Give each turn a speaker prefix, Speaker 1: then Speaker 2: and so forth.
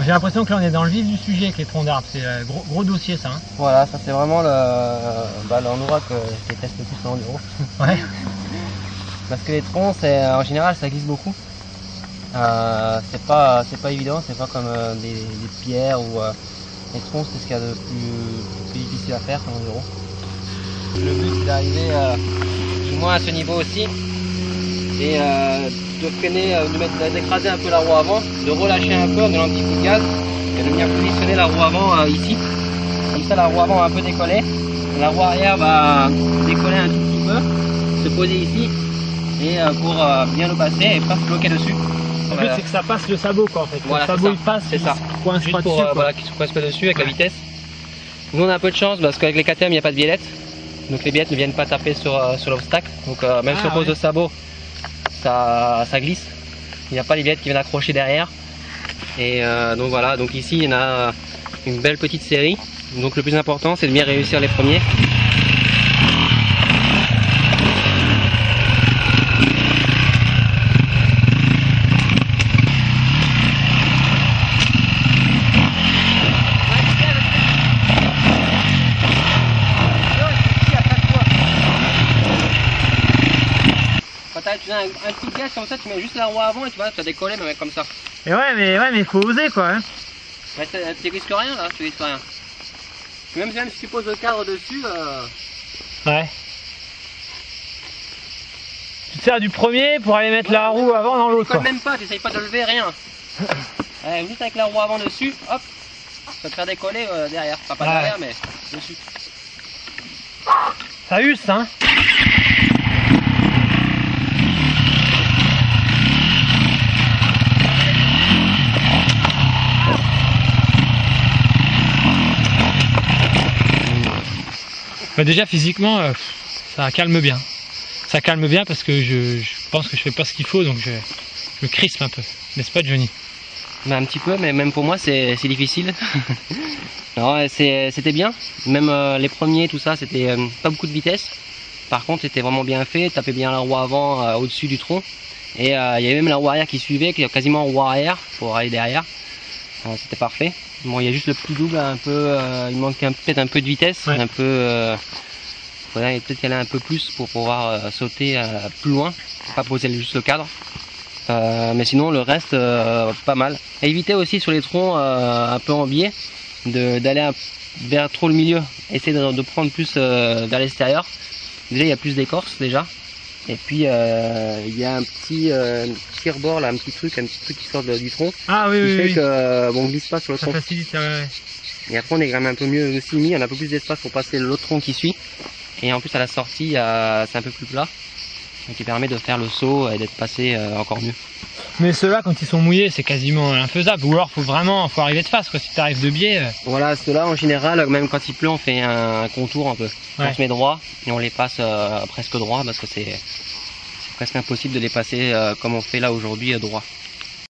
Speaker 1: J'ai l'impression que là on est dans le vif du sujet avec les troncs d'arbres, c'est un gros dossier ça. Hein.
Speaker 2: Voilà, ça c'est vraiment l'endroit que je déteste le plus en enduro.
Speaker 1: Ouais.
Speaker 2: Parce que les troncs, en général, ça glisse beaucoup. C'est pas évident, c'est pas comme des pierres ou les troncs, c'est ce qu'il y a de plus difficile à faire en enduro. Le but c'est d'arriver du moins à ce niveau aussi et de freiner, d'écraser un peu la roue avant, de relâcher un peu en donnant un petit coup de gaz et de venir positionner la roue avant ici. Comme ça la roue avant va un peu décoller, la roue arrière va décoller un tout petit peu, se poser ici et pour bien le passer et pas se bloquer dessus.
Speaker 1: Le but c'est que ça passe le sabot quoi en fait.
Speaker 2: Voilà,
Speaker 1: le sabot il passe,
Speaker 2: c'est ça.
Speaker 1: Coince
Speaker 2: Juste
Speaker 1: pas
Speaker 2: pour
Speaker 1: dessus,
Speaker 2: voilà, qu'il se coince pas dessus avec la vitesse. Nous on a un peu de chance parce qu'avec les KTM il n'y a pas de biellette. Donc les biellettes ne viennent pas taper sur l'obstacle. Donc même si on pose le sabot, ça glisse. Il n'y a pas les biellettes qui viennent accrocher derrière. Et donc voilà, donc ici il y en a une belle petite série. Donc le plus important c'est de bien réussir les premiers. Tu as un petit gaz comme ça, tu mets juste la roue avant et tu vas décoller même comme ça.
Speaker 1: Et ouais mais faut oser quoi. Hein.
Speaker 2: Ouais, tu risques rien là, tu risques rien. Même si tu poses le cadre dessus.
Speaker 1: Ouais. Tu te sers du premier pour aller mettre la roue avant dans l'autre.
Speaker 2: Tu même pas, tu n'essayes pas de lever rien. Juste avec la roue avant dessus, hop, ça va te faire décoller derrière. Enfin, pas derrière mais dessus.
Speaker 1: Ça use hein. Bah déjà physiquement ça calme bien. Ça calme bien parce que je pense que je fais pas ce qu'il faut donc je crispe un peu. N'est-ce pas Johnny?
Speaker 2: Bah, un petit peu mais même pour moi c'est difficile. C'était bien. Même les premiers tout ça c'était pas beaucoup de vitesse. Par contre c'était vraiment bien fait, tapait bien la roue avant au-dessus du tronc. Et il y avait même la roue arrière qui suivait, qui est quasiment en roue arrière pour aller derrière. C'était parfait. Bon, il y a juste le petit double un peu, il manque peut-être un peu de vitesse, un peu. Faudrait peut-être y aller un peu plus pour pouvoir sauter plus loin, pas poser juste le cadre. Mais sinon le reste pas mal. Et éviter aussi sur les troncs un peu en biais d'aller vers trop le milieu, essayer de prendre plus vers l'extérieur. Déjà il y a plus d'écorce déjà. Et puis il y a un petit rebord là, un petit truc qui sort du tronc.
Speaker 1: Ah oui,
Speaker 2: qui
Speaker 1: oui,
Speaker 2: fait que on glisse pas sur le tronc.
Speaker 1: Ça facilite, ouais.
Speaker 2: Et après on est quand même un peu mieux aussi mis, on a un peu plus d'espace pour passer l'autre tronc qui suit. Et en plus à la sortie c'est un peu plus plat. Donc qui permet de faire le saut et d'être passé encore mieux.
Speaker 1: Mais ceux-là quand ils sont mouillés c'est quasiment infaisable. Ou alors faut arriver de face quoi, si tu arrives de biais.
Speaker 2: Voilà, ceux-là en général, même quand il pleut on fait un contour un peu. On se met droit et on les passe presque droit parce que c'est presque impossible de les passer comme on fait là aujourd'hui droit.